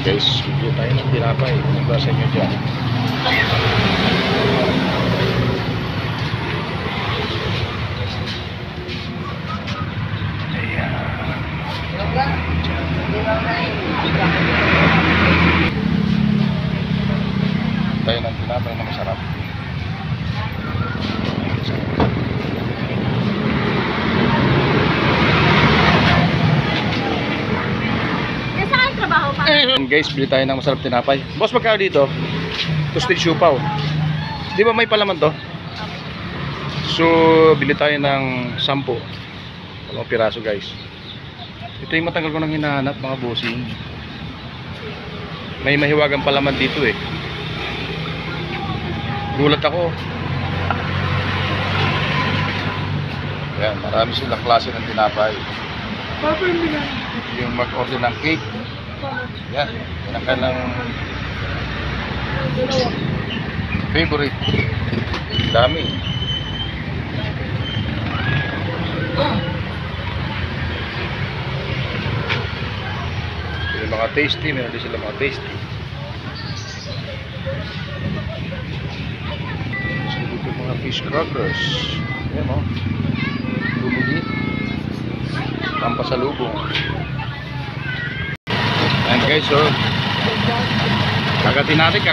Guys, bigyan tayo ng tinapay. Ano ba sa inyo dyan? Ayan. Tayo ng tinapay na masarap. Guys, bili tayo ng masarap tinapay. Boss, magkano dito? Toasted siupaw. Di ba may palaman to? So, bili tayo ng 10. 2 piraso guys. Ito yung matagal ko nang hinahanap mga bossing. May mahiwagang palaman dito eh. Gulat ako. Yan, marami silang klase ng tinapay. Yung mag-order ng cake. Yan, yan ang kanilang favorite. Dami. Yung mga tasty, meron din sila mga tasty. So, dito mga fish crackers. Yan o. Lumuli. Pampasalubong. Ayan guys, so kagatin natin